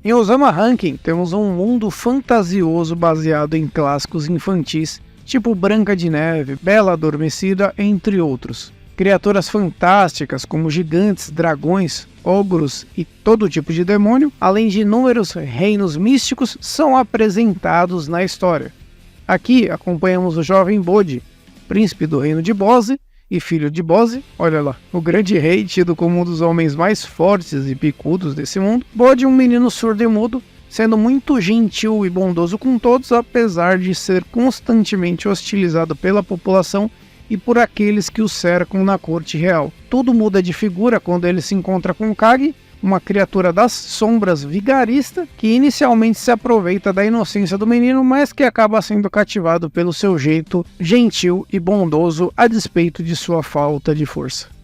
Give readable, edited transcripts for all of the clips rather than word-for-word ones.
Em Osama Ranking, temos um mundo fantasioso baseado em clássicos infantis, tipo Branca de Neve, Bela Adormecida, entre outros. Criaturas fantásticas como gigantes, dragões, ogros e todo tipo de demônio, além de inúmeros reinos místicos, são apresentados na história. Aqui acompanhamos o jovem Bodhi, príncipe do reino de Bose e filho de Bose, olha lá, o grande rei tido como um dos homens mais fortes e picudos desse mundo. Bodhi, um menino surdo e mudo, sendo muito gentil e bondoso com todos, apesar de ser constantemente hostilizado pela população e por aqueles que o cercam na corte real. Tudo muda de figura quando ele se encontra com Kage, uma criatura das sombras vigarista, que inicialmente se aproveita da inocência do menino, mas que acaba sendo cativado pelo seu jeito gentil e bondoso, a despeito de sua falta de força.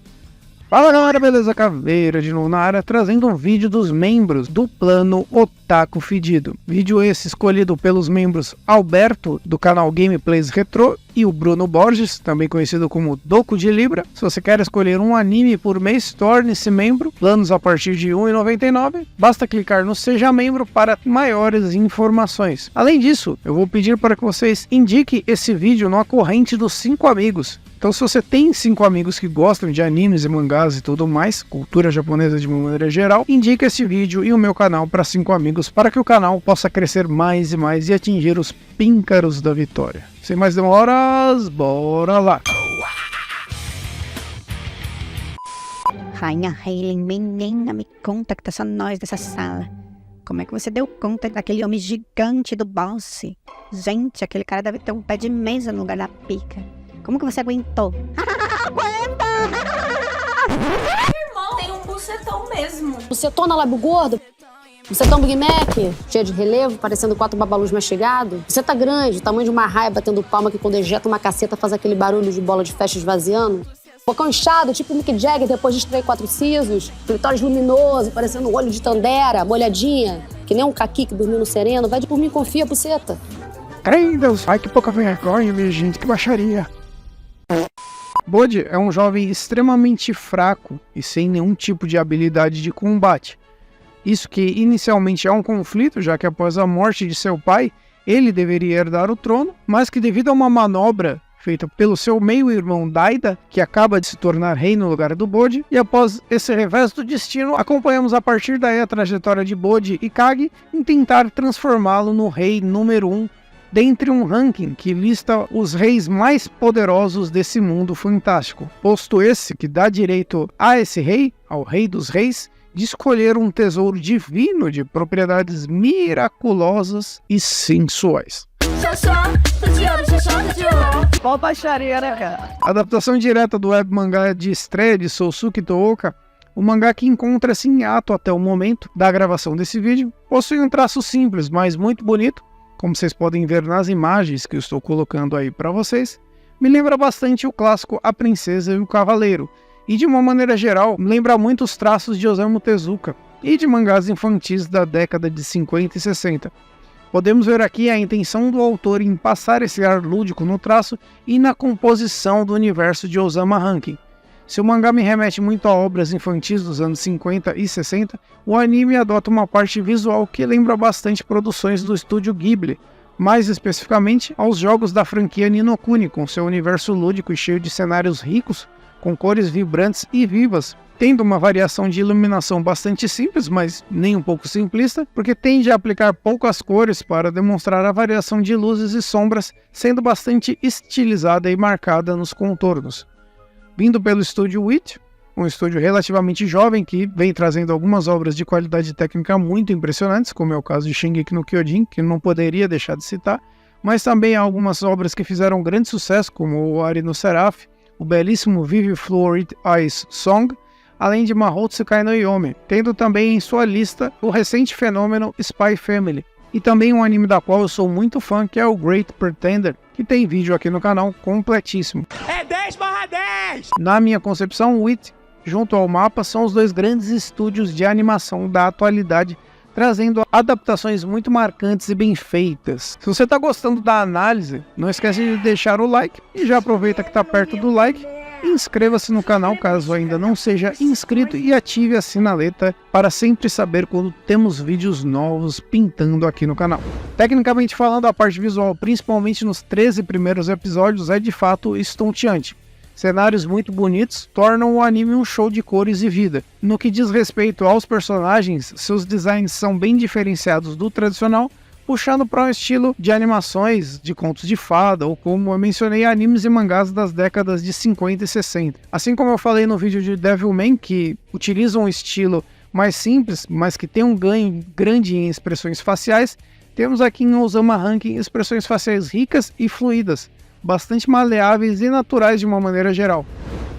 Fala galera, beleza? Caveira de novo na área, trazendo um vídeo dos membros do plano Otaku Fedido. Vídeo esse escolhido pelos membros Alberto, do canal Gameplays Retro, e o Bruno Borges, também conhecido como Doku de Libra. Se você quer escolher um anime por mês, torne-se membro, planos a partir de R$ 1,99. Basta clicar no Seja Membro para maiores informações. Além disso, eu vou pedir para que vocês indiquem esse vídeo na corrente dos 5 amigos. Então se você tem 5 amigos que gostam de animes e mangás e tudo mais, cultura japonesa de uma maneira geral, indique esse vídeo e o meu canal para 5 amigos para que o canal possa crescer mais e mais e atingir os píncaros da vitória. Sem mais demoras, bora lá! Rainha Hailen, menina, me conta que tá só nós dessa sala. Como é que você deu conta daquele homem gigante do boss? Gente, aquele cara deve ter um pé de mesa no lugar da pica. Como que você aguentou? Aguenta! Irmão, tem um bucetão mesmo. Bucetona lábio gordo? Bucetão Big Mac? Cheio de relevo, parecendo 4 babalus mastigados? Você tá grande, tamanho de uma raia batendo palma que quando ejeta uma caceta faz aquele barulho de bola de festa esvaziando? Bocão inchado, tipo Mick Jagger depois de extrair 4 sisos? Clitóris luminoso, parecendo um olho de tandera, molhadinha, que nem um caqui que dormiu no sereno. Vai de por mim, confia, buceta. Creio em Deus, ai que pouca vergonha, minha gente, que baixaria. Bodhi é um jovem extremamente fraco e sem nenhum tipo de habilidade de combate. Isso que inicialmente é um conflito, já que após a morte de seu pai, ele deveria herdar o trono, mas que devido a uma manobra feita pelo seu meio-irmão Daida, que acaba de se tornar rei no lugar do Bodhi, e após esse revés do destino, acompanhamos a partir daí a trajetória de Bodhi e Kage em tentar transformá-lo no rei número 1, dentre um ranking que lista os reis mais poderosos desse mundo fantástico, posto esse que dá direito a esse rei, ao rei dos reis, de escolher um tesouro divino de propriedades miraculosas e sensuais. Qual baixaria, né, cara? Adaptação direta do web mangá de estreia de Sousuke Tooka, o mangá que encontra-se em ato até o momento da gravação desse vídeo, possui um traço simples, mas muito bonito, como vocês podem ver nas imagens que eu estou colocando aí para vocês. Me lembra bastante o clássico A Princesa e o Cavaleiro, e de uma maneira geral, lembra muito os traços de Osamu Tezuka e de mangás infantis da década de 50 e 60. Podemos ver aqui a intenção do autor em passar esse ar lúdico no traço e na composição do universo de Osama Ranking. Se o mangá me remete muito a obras infantis dos anos 50 e 60, o anime adota uma parte visual que lembra bastante produções do estúdio Ghibli, mais especificamente aos jogos da franquia Ni no Kuni, com seu universo lúdico e cheio de cenários ricos, com cores vibrantes e vivas, tendo uma variação de iluminação bastante simples, mas nem um pouco simplista, porque tende a aplicar poucas cores para demonstrar a variação de luzes e sombras, sendo bastante estilizada e marcada nos contornos. Vindo pelo estúdio Wit, um estúdio relativamente jovem que vem trazendo algumas obras de qualidade técnica muito impressionantes, como é o caso de Shingeki no Kyojin, que não poderia deixar de citar, mas também há algumas obras que fizeram grande sucesso, como o Ari no Seraph, o belíssimo Vivi Florid Eyes Song, além de Mahotsukai no Yome, tendo também em sua lista o recente fenômeno Spy Family, e também um anime da qual eu sou muito fã, que é o Great Pretender, que tem vídeo aqui no canal completíssimo. É 10/10! Na minha concepção, o Wit, junto ao Mapa, são os dois grandes estúdios de animação da atualidade, trazendo adaptações muito marcantes e bem feitas. Se você está gostando da análise, não esquece de deixar o like, e já aproveita que está perto do like inscreva-se no canal caso ainda não seja inscrito e ative a sinaleta para sempre saber quando temos vídeos novos pintando aqui no canal. Tecnicamente falando, a parte visual, principalmente nos 13 primeiros episódios, é de fato estonteante. Cenários muito bonitos tornam o anime um show de cores e vida. No que diz respeito aos personagens, seus designs são bem diferenciados do tradicional, puxando para um estilo de animações de contos de fada, ou como eu mencionei, animes e mangás das décadas de 50 e 60. Assim como eu falei no vídeo de Devilman, que utilizam um estilo mais simples, mas que tem um ganho grande em expressões faciais, temos aqui em Ozama Ranking expressões faciais ricas e fluídas, bastante maleáveis e naturais de uma maneira geral.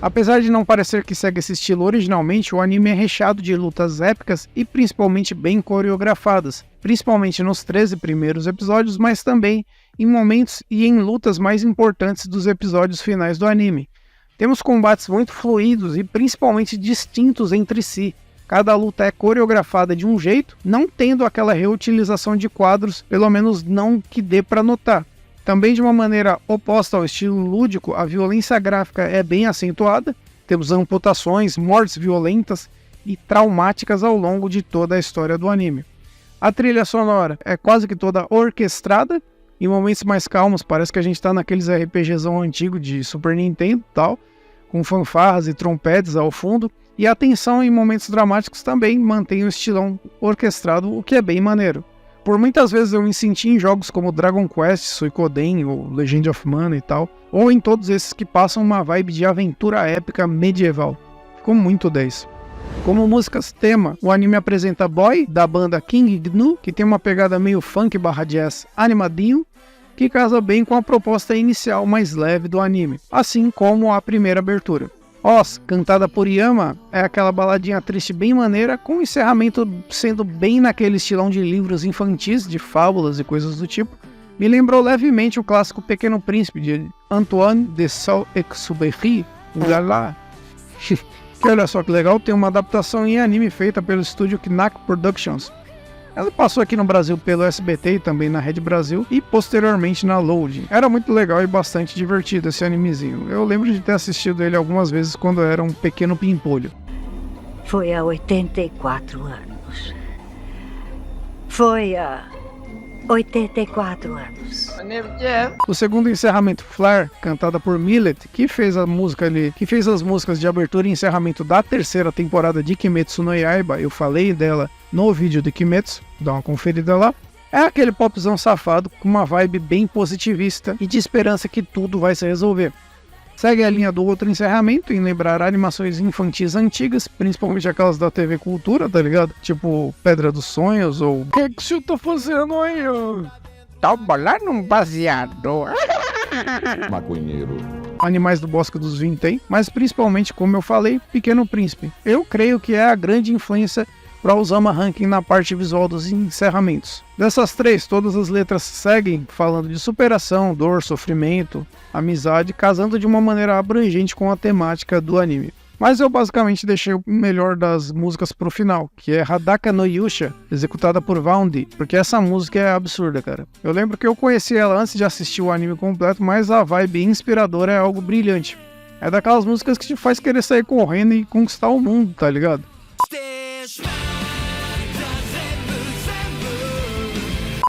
Apesar de não parecer que segue esse estilo originalmente, o anime é recheado de lutas épicas e principalmente bem coreografadas, principalmente nos 13 primeiros episódios, mas também em momentos e em lutas mais importantes dos episódios finais do anime. Temos combates muito fluidos e principalmente distintos entre si. Cada luta é coreografada de um jeito, não tendo aquela reutilização de quadros, pelo menos não que dê para notar. Também de uma maneira oposta ao estilo lúdico, a violência gráfica é bem acentuada, temos amputações, mortes violentas e traumáticas ao longo de toda a história do anime. A trilha sonora é quase que toda orquestrada, em momentos mais calmos parece que a gente está naqueles RPGzão antigo de Super Nintendo e tal, com fanfarras e trompetes ao fundo, e a tensão em momentos dramáticos também mantém o estilão orquestrado, o que é bem maneiro. Por muitas vezes eu me senti em jogos como Dragon Quest, Suikoden ou Legend of Mana e tal, ou em todos esses que passam uma vibe de aventura épica medieval. Ficou muito 10. Como músicas tema, o anime apresenta Boy, da banda King Gnu, que tem uma pegada meio funk / jazz animadinho, que casa bem com a proposta inicial mais leve do anime, assim como a primeira abertura. Oz, cantada por Yama, é aquela baladinha triste bem maneira, com o encerramento sendo bem naquele estilão de livros infantis, de fábulas e coisas do tipo. Me lembrou levemente o clássico Pequeno Príncipe, de Antoine de Saint-Exupéry, lá. Que olha só que legal, tem uma adaptação em anime feita pelo estúdio Knack Productions. Ela passou aqui no Brasil pelo SBT e também na Rede Brasil e posteriormente na Loading. Era muito legal e bastante divertido esse animezinho. Eu lembro de ter assistido ele algumas vezes quando eu era um pequeno pimpolho. Foi há 84 anos. Foi há 84 anos. O segundo encerramento, Flare, cantada por Millet, que fez a música ali, que fez as músicas de abertura e encerramento da terceira temporada de Kimetsu no Yaiba. Eu falei dela no vídeo de Kimetsu, dá uma conferida lá. É aquele popzão safado com uma vibe bem positivista e de esperança que tudo vai se resolver. Segue a linha do outro encerramento em lembrar animações infantis antigas, principalmente aquelas da TV Cultura, tá ligado? Tipo Pedra dos Sonhos ou... O que você tá fazendo aí? Tá bolando um baseado. Maconheiro. Animais do Bosque dos Vintém, mas principalmente, como eu falei, Pequeno Príncipe. Eu creio que é a grande influência para Ozama Ranking na parte visual dos encerramentos. Dessas três, todas as letras seguem falando de superação, dor, sofrimento, amizade, casando de uma maneira abrangente com a temática do anime. Mas eu basicamente deixei o melhor das músicas pro final, que é Hadaka no Yusha, executada por Vaundi, porque essa música é absurda, cara. Eu lembro que eu conheci ela antes de assistir o anime completo, mas a vibe inspiradora é algo brilhante. É daquelas músicas que te faz querer sair correndo e conquistar o mundo, tá ligado?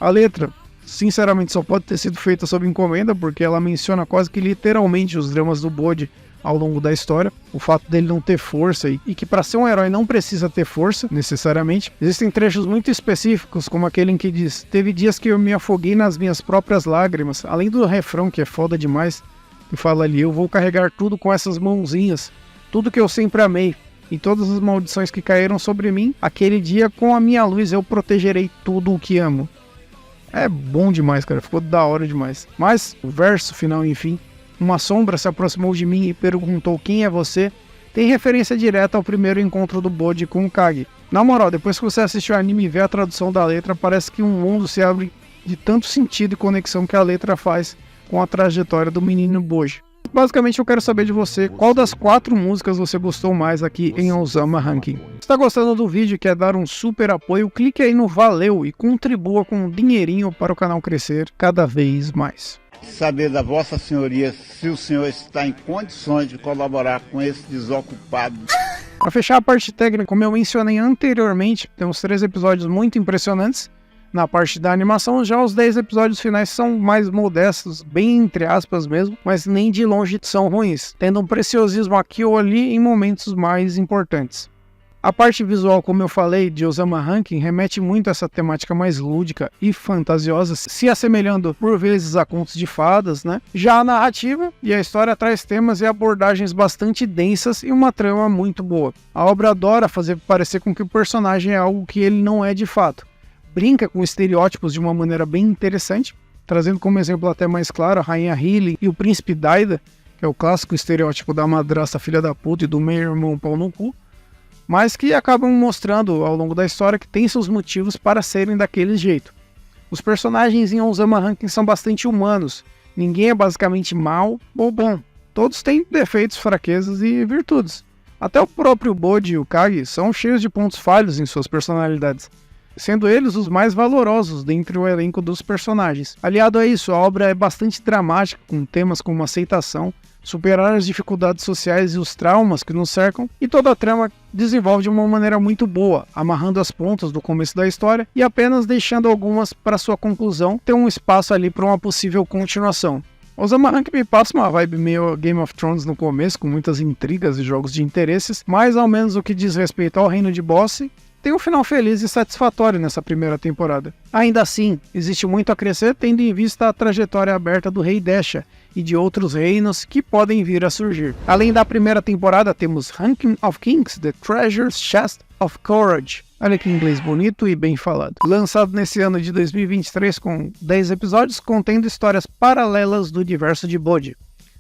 A letra, sinceramente, só pode ter sido feita sob encomenda, porque ela menciona quase que literalmente os dramas do Bode ao longo da história, o fato dele não ter força e que para ser um herói não precisa ter força, necessariamente. Existem trechos muito específicos, como aquele em que diz: teve dias que eu me afoguei nas minhas próprias lágrimas, além do refrão que é foda demais, que fala ali: eu vou carregar tudo com essas mãozinhas, tudo que eu sempre amei, e todas as maldições que caíram sobre mim, aquele dia com a minha luz eu protegerei tudo o que amo. É bom demais, cara, ficou da hora demais. Mas o verso final, enfim: uma sombra se aproximou de mim e perguntou quem é você, tem referência direta ao primeiro encontro do Bode com o Kage. Na moral, depois que você assistir o anime e vê a tradução da letra, parece que um mundo se abre de tanto sentido e conexão que a letra faz com a trajetória do menino Boji. Basicamente eu quero saber de você, qual das 4 músicas você gostou mais aqui em Ozama Ranking. Se está gostando do vídeo e quer dar um super apoio, clique aí no valeu e contribua com um dinheirinho para o canal crescer cada vez mais. saber da Vossa Senhoria se o senhor está em condições de colaborar com esse desocupado. Para fechar a parte técnica, como eu mencionei anteriormente, temos 3 episódios muito impressionantes na parte da animação. Já os 10 episódios finais são mais modestos, bem entre aspas mesmo, mas nem de longe são ruins, tendo um preciosismo aqui ou ali em momentos mais importantes. A parte visual, como eu falei, de Osama Rankin remete muito a essa temática mais lúdica e fantasiosa, se assemelhando por vezes a contos de fadas, né? Já a narrativa e a história traz temas e abordagens bastante densas e uma trama muito boa. A obra adora fazer parecer com que o personagem é algo que ele não é de fato. Brinca com estereótipos de uma maneira bem interessante, trazendo como exemplo até mais claro a Rainha Healy e o Príncipe Daida, que é o clássico estereótipo da madrasta filha da puta e do meio-irmão pau no cu, mas que acabam mostrando ao longo da história que tem seus motivos para serem daquele jeito. Os personagens em Osama Rankin são bastante humanos, ninguém é basicamente mal ou bom, todos têm defeitos, fraquezas e virtudes. Até o próprio Bode e o Kage são cheios de pontos falhos em suas personalidades, sendo eles os mais valorosos dentre o elenco dos personagens. Aliado a isso, a obra é bastante dramática, com temas como aceitação, superar as dificuldades sociais e os traumas que nos cercam, e toda a trama desenvolve de uma maneira muito boa, amarrando as pontas do começo da história e apenas deixando algumas para sua conclusão ter um espaço ali para uma possível continuação. Osama Rankin me passa uma vibe meio Game of Thrones no começo, com muitas intrigas e jogos de interesses, mas ao menos o que diz respeito ao reino de Bosse, tem um final feliz e satisfatório nessa primeira temporada. Ainda assim, existe muito a crescer tendo em vista a trajetória aberta do Rei Desha e de outros reinos que podem vir a surgir. Além da primeira temporada, temos Ranking of Kings, The Treasure Chest of Courage. Olha que inglês bonito e bem falado. Lançado nesse ano de 2023 com 10 episódios, contendo histórias paralelas do universo de Bode.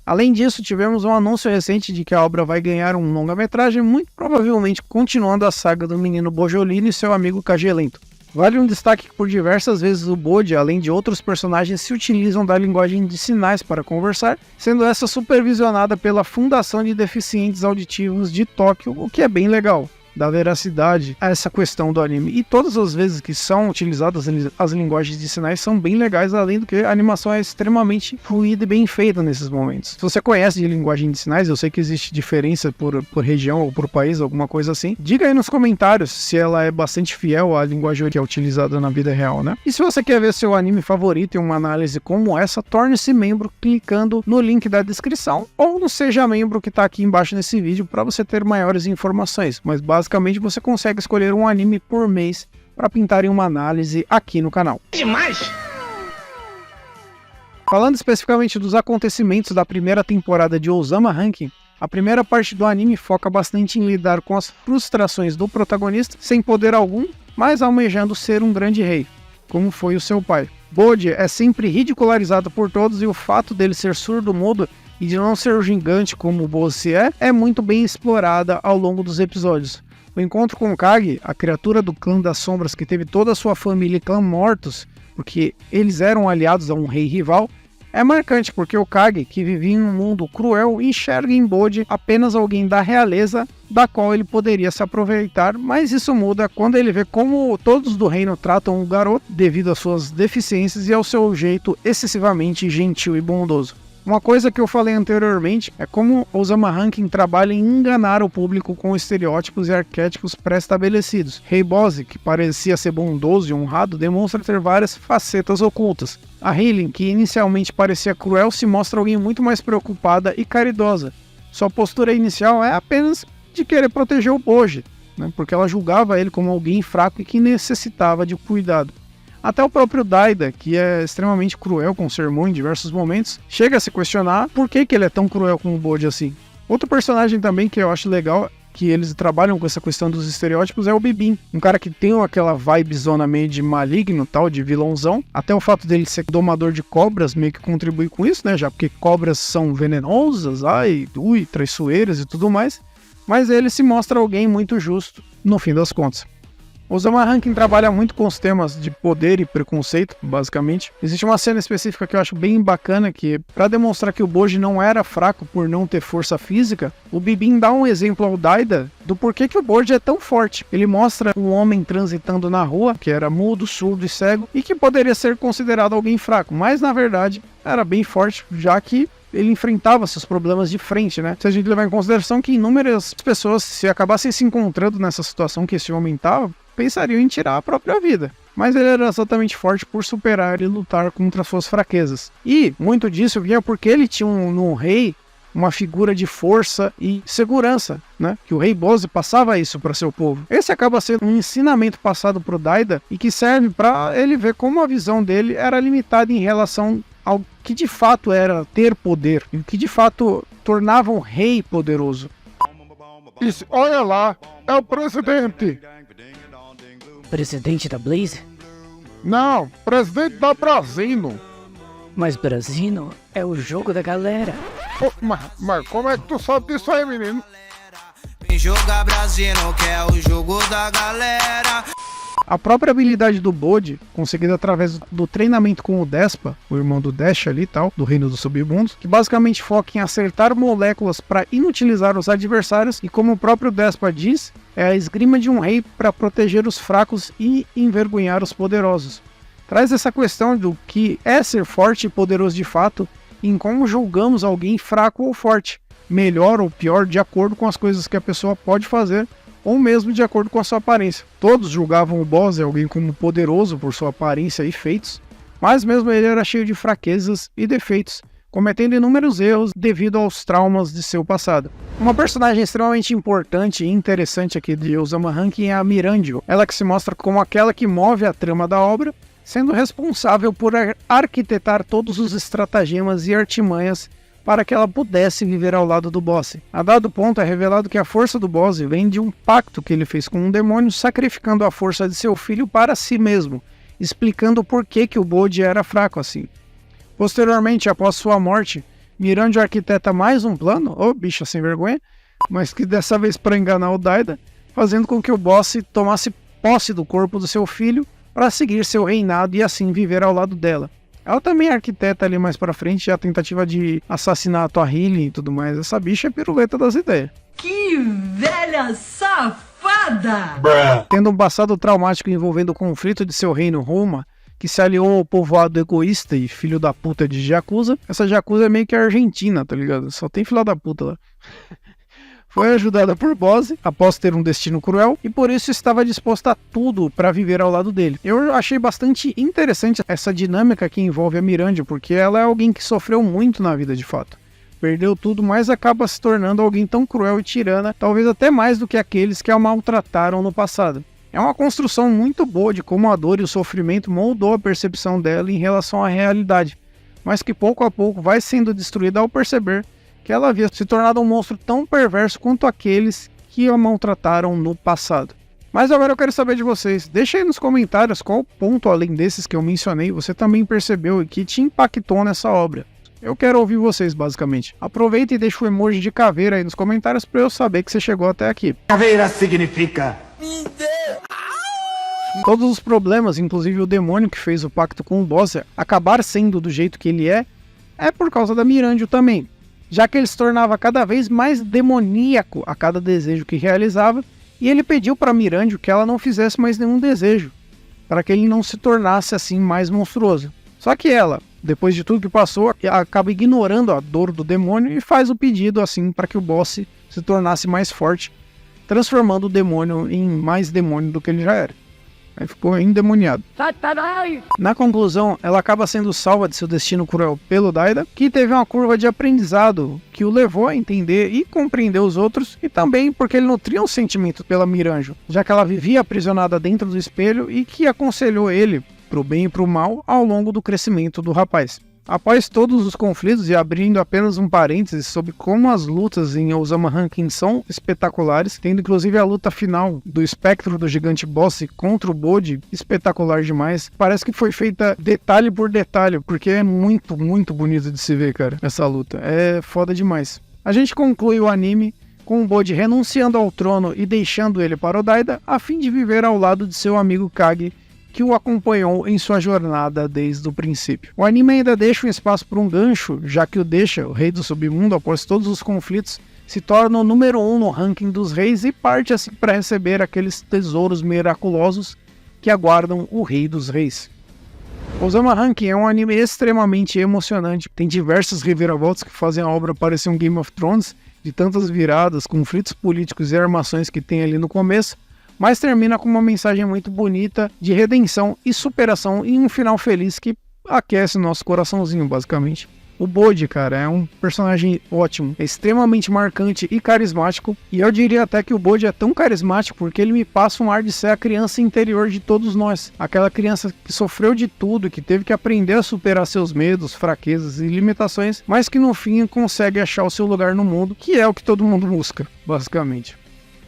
Além disso, tivemos um anúncio recente de que a obra vai ganhar um longa-metragem, muito provavelmente continuando a saga do menino Bojolino e seu amigo Cagelento. Vale um destaque que por diversas vezes o Bode, além de outros personagens, se utilizam da linguagem de sinais para conversar, sendo essa supervisionada pela Fundação de Deficientes Auditivos de Tóquio, o que é bem legal. Dá veracidade a essa questão do anime. E todas as vezes que são utilizadas as linguagens de sinais são bem legais, além do que a animação é extremamente fluida e bem feita nesses momentos. Se você conhece de linguagem de sinais, eu sei que existe diferença por região ou por país, alguma coisa assim. Diga aí nos comentários se ela é bastante fiel à linguagem que é utilizada na vida real, né? E se você quer ver seu anime favorito e uma análise como essa, torne-se membro clicando no link da descrição ou no Seja Membro que está aqui embaixo nesse vídeo para você ter maiores informações. Mas basicamente você consegue escolher um anime por mês para pintar em uma análise aqui no canal. Demais! Falando especificamente dos acontecimentos da primeira temporada de Osama Rankin, a primeira parte do anime foca bastante em lidar com as frustrações do protagonista sem poder algum, mas almejando ser um grande rei, como foi o seu pai. Bode é sempre ridicularizado por todos e o fato dele ser surdo-mudo e de não ser gigante como o Bosse é muito bem explorada ao longo dos episódios. O encontro com Kage, a criatura do clã das sombras que teve toda a sua família e clã mortos, porque eles eram aliados a um rei rival, é marcante porque o Kage, que vivia em um mundo cruel, enxerga em Bode apenas alguém da realeza da qual ele poderia se aproveitar, mas isso muda quando ele vê como todos do reino tratam o garoto devido às suas deficiências e ao seu jeito excessivamente gentil e bondoso. Uma coisa que eu falei anteriormente é como Osama Rankin trabalha em enganar o público com estereótipos e arquétipos pré-estabelecidos. Rei Bosse, que parecia ser bondoso e honrado, demonstra ter várias facetas ocultas. A Healy, que inicialmente parecia cruel, se mostra alguém muito mais preocupada e caridosa. Sua postura inicial é apenas de querer proteger o Bode, né, porque ela julgava ele como alguém fraco e que necessitava de cuidado. Até o próprio Daida, que é extremamente cruel com o seu irmão em diversos momentos, chega a se questionar por que ele é tão cruel com o Bode assim. Outro personagem também que eu acho legal, que eles trabalham com essa questão dos estereótipos, é o Bibin. Um cara que tem aquela vibezona meio de maligno, tal, de vilãozão. Até o fato dele ser domador de cobras meio que contribui com isso, né? Já porque cobras são venenosas, traiçoeiras e tudo mais. Mas ele se mostra alguém muito justo, no fim das contas. Osama Rankin trabalha muito com os temas de poder e preconceito, basicamente. Existe uma cena específica que eu acho bem bacana, que para demonstrar que o Bojji não era fraco por não ter força física, o Bibin dá um exemplo ao Daida do porquê que o Bojji é tão forte. Ele mostra um homem transitando na rua, que era mudo, surdo e cego, e que poderia ser considerado alguém fraco, mas na verdade era bem forte, já que ele enfrentava seus problemas de frente, né? Se a gente levar em consideração que inúmeras pessoas, se acabassem se encontrando nessa situação que esse homem estava, pensariam em tirar a própria vida. Mas ele era exatamente forte por superar e lutar contra suas fraquezas. E muito disso vinha porque ele tinha no rei uma figura de força e segurança, né? Que o rei Bose passava isso para seu povo. Esse acaba sendo um ensinamento passado para o Daida e que serve para ele ver como a visão dele era limitada em relação ao que de fato era ter poder e o que de fato tornava um rei poderoso. Isso, olha lá, é o presidente. Presidente da Blaze? Não, presidente da Brasino. Mas Brasino é o jogo da galera. Oh, mas como é que tu sabe disso aí, menino? Joga Brasino, que é o jogo da galera. A própria habilidade do Bojji, conseguida através do treinamento com o Despa, o irmão do Dash ali e tal, do Reino dos Submundos, que basicamente foca em acertar moléculas para inutilizar os adversários e, como o próprio Despa diz, é a esgrima de um rei para proteger os fracos e envergonhar os poderosos. Traz essa questão do que é ser forte e poderoso de fato e em como julgamos alguém fraco ou forte, melhor ou pior de acordo com as coisas que a pessoa pode fazer ou mesmo de acordo com a sua aparência. Todos julgavam o Bose alguém como poderoso por sua aparência e feitos, mas mesmo ele era cheio de fraquezas e defeitos, cometendo inúmeros erros devido aos traumas de seu passado. Uma personagem extremamente importante e interessante aqui de Osama Rankin é a Mirandio, ela que se mostra como aquela que move a trama da obra, sendo responsável por arquitetar todos os estratagemas e artimanhas para que ela pudesse viver ao lado do Bose. A dado ponto é revelado que a força do Bose vem de um pacto que ele fez com um demônio, sacrificando a força de seu filho para si mesmo, explicando por que o Bojji era fraco assim. Posteriormente, após sua morte, Mirandio arquiteta mais um plano, bicha sem vergonha, mas que dessa vez para enganar o Daida, fazendo com que o Bose tomasse posse do corpo do seu filho para seguir seu reinado e assim viver ao lado dela. Ela também arquiteta ali mais pra frente a tentativa de assassinato a Hylian e tudo mais. Essa bicha é piruleta das ideias. Que velha safada! Tendo um passado traumático envolvendo o conflito de seu reino Roma, que se aliou ao povoado egoísta e filho da puta de Yakuza. Essa Yakuza é meio que a Argentina, tá ligado? Só tem filha da puta lá. Foi ajudada por Bose após ter um destino cruel e por isso estava disposta a tudo para viver ao lado dele. Eu achei bastante interessante essa dinâmica que envolve a Mirandio, porque ela é alguém que sofreu muito na vida de fato. Perdeu tudo, mas acaba se tornando alguém tão cruel e tirana, talvez até mais do que aqueles que a maltrataram no passado. É uma construção muito boa de como a dor e o sofrimento moldou a percepção dela em relação à realidade, mas que pouco a pouco vai sendo destruída ao perceber que ela havia se tornado um monstro tão perverso quanto aqueles que a maltrataram no passado. Mas agora eu quero saber de vocês. Deixa aí nos comentários qual ponto, além desses que eu mencionei, você também percebeu e que te impactou nessa obra. Eu quero ouvir vocês, basicamente. Aproveita e deixa o emoji de caveira aí nos comentários para eu saber que você chegou até aqui. Caveira significa... Todos os problemas, inclusive o demônio que fez o pacto com o Bose, acabar sendo do jeito que ele é por causa da Mirandio também, já que ele se tornava cada vez mais demoníaco a cada desejo que realizava, e ele pediu para Mirandio que ela não fizesse mais nenhum desejo, para que ele não se tornasse assim mais monstruoso. Só que ela, depois de tudo que passou, acaba ignorando a dor do demônio e faz o pedido assim para que o Bose se tornasse mais forte, transformando o demônio em mais demônio do que ele já era. Aí ficou endemoniado. Na conclusão, ela acaba sendo salva de seu destino cruel pelo Daida, que teve uma curva de aprendizado que o levou a entender e compreender os outros, e também porque ele nutria um sentimento pela Mirandio, já que ela vivia aprisionada dentro do espelho e que aconselhou ele pro bem e pro mal ao longo do crescimento do rapaz. Após todos os conflitos, e abrindo apenas um parênteses sobre como as lutas em Osama Rankin são espetaculares, tendo inclusive a luta final do espectro do gigante Bose contra o Bojji, espetacular demais. Parece que foi feita detalhe por detalhe, porque é muito, muito bonito de se ver, cara, essa luta. É foda demais. A gente conclui o anime com o Bode renunciando ao trono e deixando ele para Odaida, a fim de viver ao lado de seu amigo Kage, que o acompanhou em sua jornada desde o princípio. O anime ainda deixa um espaço para um gancho, já que o Desha, o rei do submundo, após todos os conflitos, se torna o número 1 no ranking dos reis e parte assim para receber aqueles tesouros miraculosos que aguardam o rei dos reis. Ozama Ranking é um anime extremamente emocionante, tem diversas reviravoltas que fazem a obra parecer um Game of Thrones, de tantas viradas, conflitos políticos e armações que tem ali no começo, mas termina com uma mensagem muito bonita de redenção e superação e um final feliz que aquece nosso coraçãozinho, basicamente. O Bode, cara, é um personagem ótimo, é extremamente marcante e carismático, e eu diria até que o Bode é tão carismático porque ele me passa um ar de ser a criança interior de todos nós, aquela criança que sofreu de tudo, que teve que aprender a superar seus medos, fraquezas e limitações, mas que no fim consegue achar o seu lugar no mundo, que é o que todo mundo busca, basicamente.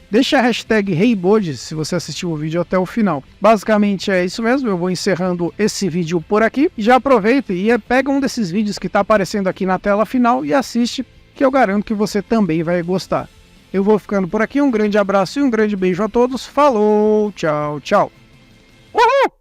Deixa a hashtag ReiBode se você assistiu o vídeo até o final. Basicamente é isso mesmo, eu vou encerrando esse vídeo por aqui. Já aproveita e pega um desses vídeos que está aparecendo aqui na tela final e assiste, que eu garanto que você também vai gostar. Eu vou ficando por aqui, um grande abraço e um grande beijo a todos. Falou, tchau, tchau. Uhul!